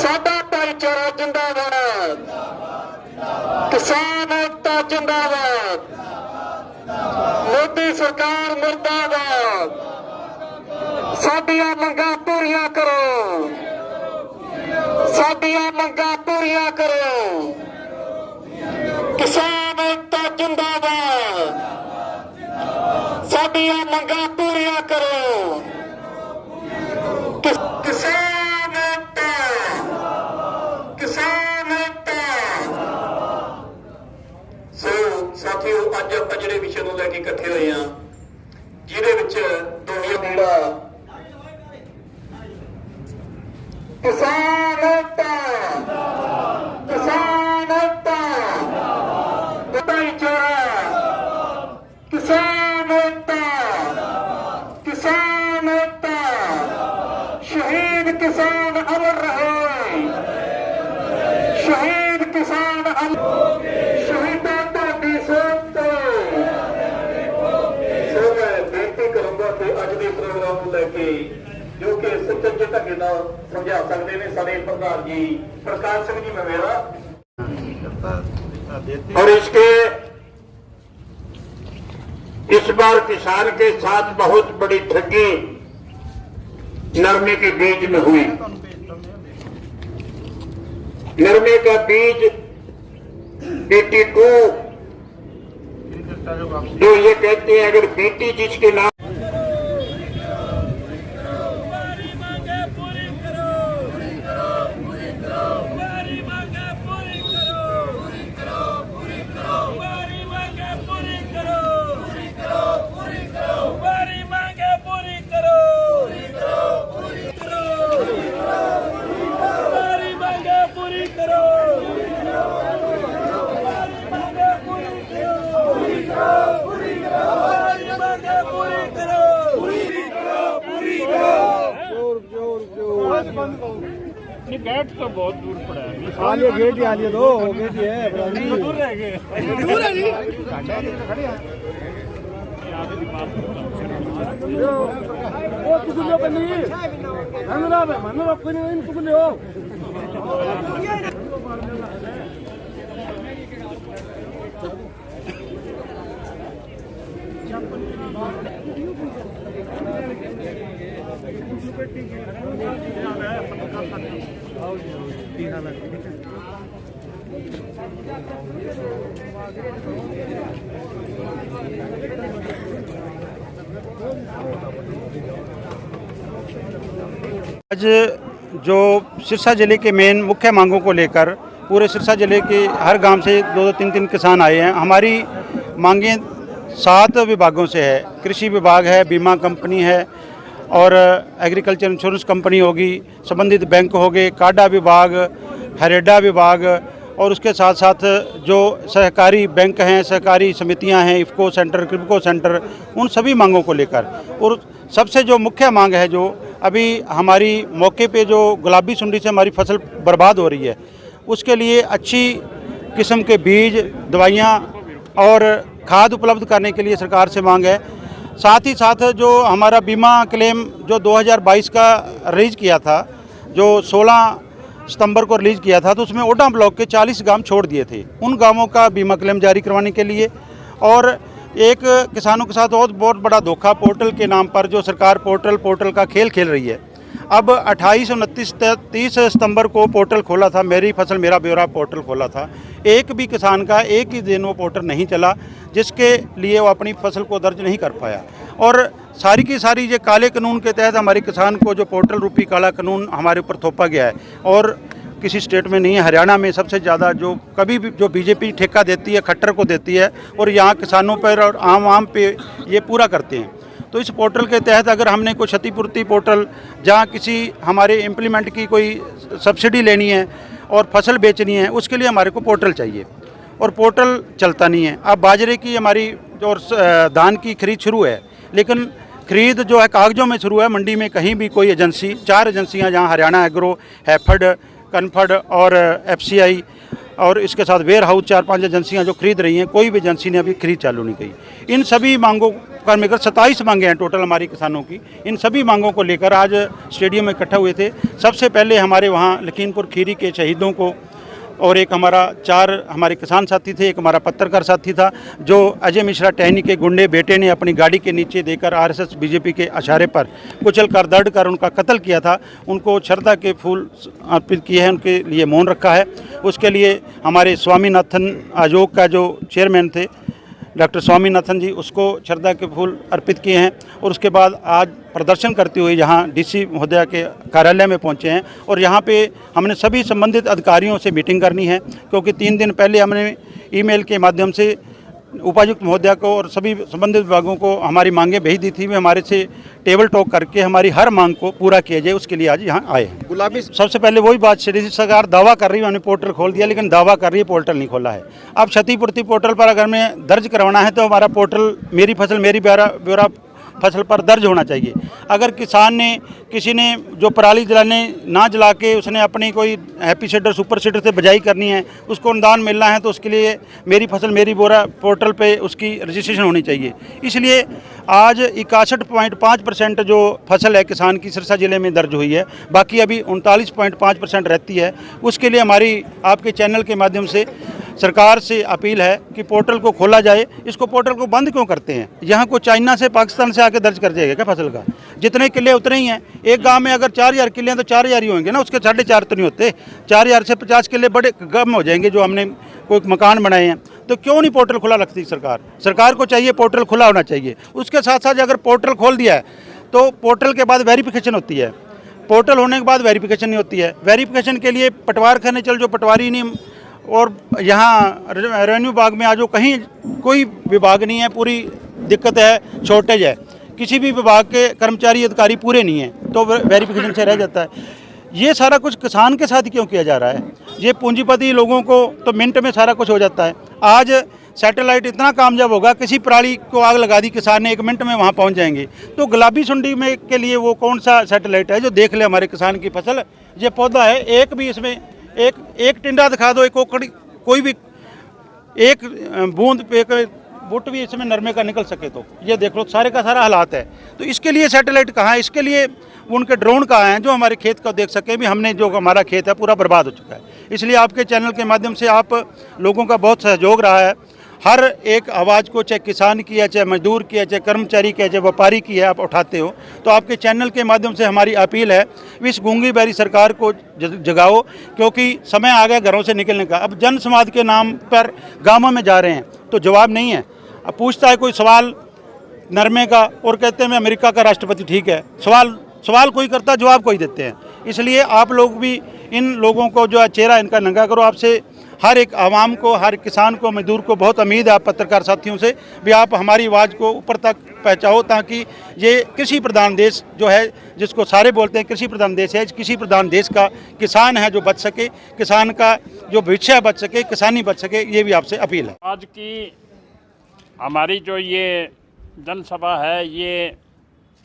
साडा भाईचारा जिंदाबाद, किसान एकता जिंदाबाद, मोदी सरकार मुर्दाबाद। साडियां मंगां पूरियां करो, साडियां मंगां पूरियां करो। किसान एकता जिंदाबाद, साडियां मंगां पूरियां करो। किसान एकता, किसान एकता। सो साथियों, अज आप जिहड़े विषय नूं लैके इकट्ठे होए हां, जिहदे विच दुनिया किसान एकता, किसान एकता, भाईचारा, किसान एकता, किसान एकता। शहीद किसान अमर रहे, शहीद किसान अमर, शहीदां दी सोच ते। सो मैं बेनती करूंगा कि अज के प्रोग्राम को लैके जो कि सुचज्जे ढंगे नाल समझा सकते हैं साडे प्रधान जी प्रकाश सिंह जी मवेरा, और इसके इस बार किसान के साथ बहुत बड़ी ठगी नरमे के बीज में हुई। नरमे का बीज BT2, जो ये कहते हैं अगर BT जिसके नाम गेट तो बहुत दूर पड़ा है। आलिए गेट ही आलिए दो गेट ही है, दूर रह गए, दूर है जी। वो तुम लोग नहीं मन कोई नहीं तुम लोग आज जो सिरसा जिले के मेन मुख्य मांगों को लेकर पूरे सिरसा जिले के हर गांव से 2-3 किसान आए हैं। हमारी मांगें 7 विभागों से है। कृषि विभाग है, बीमा कंपनी है और एग्रीकल्चर इंश्योरेंस कंपनी होगी, संबंधित बैंक हो गए, काडा विभाग, हरेडा विभाग और उसके साथ साथ जो सहकारी बैंक हैं, सहकारी समितियां हैं, इफ़को सेंटर, क्रिप्को सेंटर, उन सभी मांगों को लेकर। और सबसे जो मुख्य मांग है, जो अभी हमारी मौके पे जो गुलाबी सुंडी से हमारी फसल बर्बाद हो रही है, उसके लिए अच्छी किस्म के बीज, दवाइयाँ और खाद उपलब्ध करने के लिए सरकार से मांग है। साथ ही साथ जो हमारा बीमा क्लेम जो 2022 का रिलीज़ किया था, जो 16 सितंबर को रिलीज़ किया था, तो उसमें ओडा ब्लॉक के 40 गांव छोड़ दिए थे। उन गांवों का बीमा क्लेम जारी करवाने के लिए। और एक किसानों के साथ और बहुत बड़ा धोखा पोर्टल के नाम पर जो सरकार पोर्टल का खेल खेल रही है। अब 28, 29, 30 सितंबर को पोर्टल खोला था, मेरी फसल मेरा ब्यौरा पोर्टल खोला था। एक भी किसान का एक ही दिन वो पोर्टल नहीं चला, जिसके लिए वो अपनी फसल को दर्ज नहीं कर पाया। और सारी की सारी ये काले कानून के तहत हमारे किसान को जो पोर्टल रूपी काला कानून हमारे ऊपर थोपा गया है। और किसी स्टेट में नहीं है, हरियाणा में सबसे ज़्यादा जो कभी भी जो बीजेपी ठेका देती है, खट्टर को देती है और यहाँ किसानों पर और आम पे ये पूरा करते हैं। तो इस पोर्टल के तहत अगर हमने कोई क्षतिपूर्ति पोर्टल, जहाँ किसी हमारे इम्प्लीमेंट की कोई सब्सिडी लेनी है और फसल बेचनी है, उसके लिए हमारे को पोर्टल चाहिए और पोर्टल चलता नहीं है। अब बाजरे की हमारी जो धान की खरीद शुरू है, लेकिन खरीद जो है कागजों में शुरू है, मंडी में कहीं भी कोई एजेंसी, 4 एजेंसियां जहां हरियाणा एग्रो, हैफड, कनफड और FCI और इसके साथ वेयर हाउस 4-5 एजेंसियाँ जो खरीद रही हैं, कोई भी एजेंसी ने अभी खरीद चालू नहीं की। इन सभी मांगों का मिलकर 27 मांगे हैं टोटल हमारी किसानों की। इन सभी मांगों को लेकर आज स्टेडियम में इकट्ठा हुए थे। सबसे पहले हमारे वहाँ लखीमपुर खीरी के शहीदों को, और एक हमारा 4 हमारे किसान साथी थे, एक हमारा पत्रकार साथी था, जो अजय मिश्रा टहनी के गुंडे बेटे ने अपनी गाड़ी के नीचे देकर आरएसएस बीजेपी के इशारे पर कुचल कर दर्द कर उनका कत्ल किया था। उनको श्रद्धा के फूल अर्पित किए हैं, उनके लिए मौन रखा है। उसके लिए हमारे स्वामीनाथन आयोग का जो चेयरमैन थे डॉक्टर स्वामीनाथन जी, उसको श्रद्धा के फूल अर्पित किए हैं। और उसके बाद आज प्रदर्शन करते हुए यहाँ डीसी महोदया के कार्यालय में पहुँचे हैं और यहाँ पे हमने सभी संबंधित अधिकारियों से मीटिंग करनी है, क्योंकि 3 दिन पहले हमने ईमेल के माध्यम से उपायुक्त महोदया को और सभी संबंधित विभागों को हमारी मांगें भेज दी थी। वे हमारे से टेबल टॉक करके हमारी हर मांग को पूरा किया जाए, उसके लिए आज यहाँ आए हैं। गुलाबी सबसे पहले वही बात, श्री सरकार दावा कर रही है हमने पोर्टल खोल दिया, लेकिन दावा कर रही है पोर्टल नहीं खोला है। अब क्षतिपूर्ति पोर्टल पर अगर हमें दर्ज करवाना है तो हमारा पोर्टल मेरी फसल मेरी ब्यौरा फसल पर दर्ज होना चाहिए। अगर किसान ने किसी ने जो पराली जलाने ना जला के उसने अपनी कोई हैप्पी सीडर सुपर सीडर से बजाई करनी है, उसको अनुदान मिलना है, तो उसके लिए मेरी फसल मेरी बोरा पोर्टल पे उसकी रजिस्ट्रेशन होनी चाहिए। इसलिए आज 61.5% जो फसल है किसान की सिरसा ज़िले में दर्ज हुई है, बाकी अभी 39.5% रहती है। उसके लिए हमारी आपके चैनल के माध्यम से सरकार से अपील है कि पोर्टल को खोला जाए। इसको पोर्टल को बंद क्यों करते हैं? यहाँ को चाइना से पाकिस्तान से आके दर्ज कर जाएगा क्या फसल का? जितने किले उतने ही हैं। एक गांव में अगर 4000 किले हैं तो 4000 ही होंगे ना, उसके 4.5 तो नहीं होते। 4000 से 50 किले बड़े कम हो जाएंगे जो हमने कोई मकान बनाए हैं। तो क्यों नहीं पोर्टल खुला रखती सरकार? सरकार को चाहिए पोर्टल खुला होना चाहिए। उसके साथ साथ अगर पोर्टल खोल दिया है तो पोर्टल के बाद वेरिफिकेशन होती है। पोर्टल होने के बाद वेरिफिकेशन नहीं होती है। वेरिफिकेशन के लिए पटवार खाने चल, जो पटवारी नहीं, और यहाँ रेवेन्यू विभाग में आज कहीं कोई विभाग नहीं है, पूरी दिक्कत है, शॉर्टेज है। किसी भी विभाग के कर्मचारी अधिकारी पूरे नहीं हैं तो वेरिफिकेशन से रह जाता है। ये सारा कुछ किसान के साथ क्यों किया जा रहा है? ये पूंजीपति लोगों को तो मिनट में सारा कुछ हो जाता है। आज सैटेलाइट इतना कामयाब होगा, किसी पराली को आग लगा दी किसान ने, 1 मिनट में वहाँ पहुँच जाएंगे। तो गुलाबी सुंडी में के लिए वो कौन सा सैटेलाइट है जो देख ले हमारे किसान की फसल? ये पौधा है, एक भी इसमें एक टिंडा दिखा दो, एक ओखड़ी, कोई भी एक बूंद पे बुट भी इसमें नरमे का निकल सके तो ये देख लो, सारे का सारा हालात है। तो इसके लिए सैटेलाइट कहाँ है? इसके लिए उनके ड्रोन कहाँ हैं जो हमारे खेत को देख सके भी हमने जो हमारा खेत है पूरा बर्बाद हो चुका है। इसलिए आपके चैनल के माध्यम से आप लोगों का बहुत सहयोग रहा है। हर एक आवाज़ को, चाहे किसान की है, चाहे मजदूर की है, चाहे कर्मचारी की है, चाहे व्यापारी की है, आप उठाते हो। तो आपके चैनल के माध्यम से हमारी अपील है, इस गूंगी बैरी सरकार को जगाओ, क्योंकि समय आ गया घरों से निकलने का। अब जन समाज के नाम पर गाँवों में जा रहे हैं तो जवाब नहीं है। अब पूछता है कोई सवाल नरमे का और कहते हैं मैं अमेरिका का राष्ट्रपति ठीक है। सवाल कोई करता, जवाब कोई देते हैं। इसलिए आप लोग भी इन लोगों को जो चेहरा इनका नंगा करो। आपसे हर एक आवाम को, हर किसान को, मजदूर को बहुत उम्मीद है, आप पत्रकार साथियों से भी आप हमारी आवाज़ को ऊपर तक पहुँचाओ, ताकि ये कृषि प्रधान देश जो है, जिसको सारे बोलते हैं कृषि प्रधान देश है, कृषि प्रधान देश का किसान है जो बच सके, किसान का जो भविष्य बच सके, किसानी बच सके, ये भी आपसे अपील है। आज की हमारी जो ये जनसभा है, ये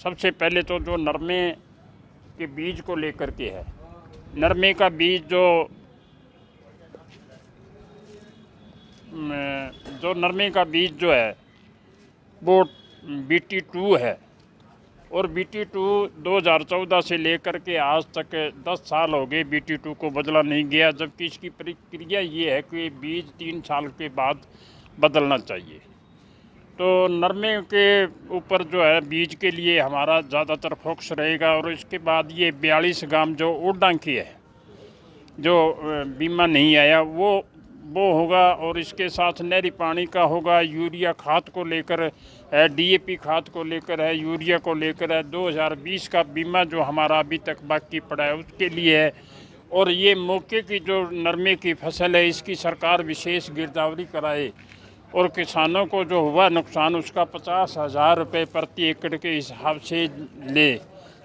सबसे पहले तो जो नरमे के बीज को लेकर के है। नरमे का बीज जो नरमे का बीज जो है वो BT2 है, और BT2 2014 से लेकर के आज तक 10 साल हो गए BT2 को बदला नहीं गया, जबकि इसकी प्रक्रिया ये है कि बीज 3 साल के बाद बदलना चाहिए। तो नरमे के ऊपर जो है बीज के लिए हमारा ज़्यादातर फोकस रहेगा। और इसके बाद ये 42 गांव जो ओडा की है, जो बीमा नहीं आया, वो होगा। और इसके साथ नहरी पानी का होगा, यूरिया खाद को लेकर है, DAP खाद को लेकर है, यूरिया को लेकर है। 2020 का बीमा जो हमारा अभी तक बाकी पड़ा है उसके लिए है। और ये मौके की जो नरमे की फसल है, इसकी सरकार विशेष गिरदावरी कराए और किसानों को जो हुआ नुकसान उसका 50,000 रुपये प्रति एकड़ के हिसाब से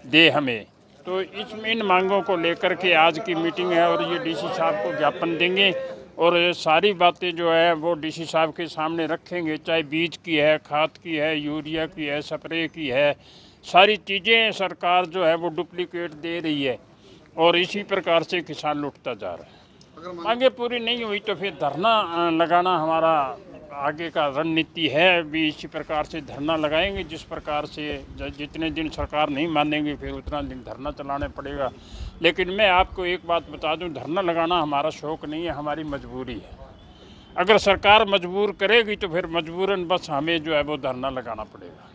दे हमें। तो इन मांगों को लेकर के आज की मीटिंग है और ये DC साहब को ज्ञापन देंगे और सारी बातें जो है वो DC साहब के सामने रखेंगे, चाहे बीज की है, खाद की है, यूरिया की है, स्प्रे की है। सारी चीज़ें सरकार जो है वो डुप्लीकेट दे रही है और इसी प्रकार से किसान लुटता जा रहा है। मांगे पूरी नहीं हुई तो फिर धरना लगाना हमारा आगे का रणनीति है। भी इसी प्रकार से धरना लगाएंगे, जिस प्रकार से जितने दिन सरकार नहीं मानेंगे फिर उतना दिन धरना चलाने पड़ेगा। लेकिन मैं आपको एक बात बता दूं, धरना लगाना हमारा शौक़ नहीं है, हमारी मजबूरी है। अगर सरकार मजबूर करेगी तो फिर मजबूरन बस हमें जो है वो धरना लगाना पड़ेगा।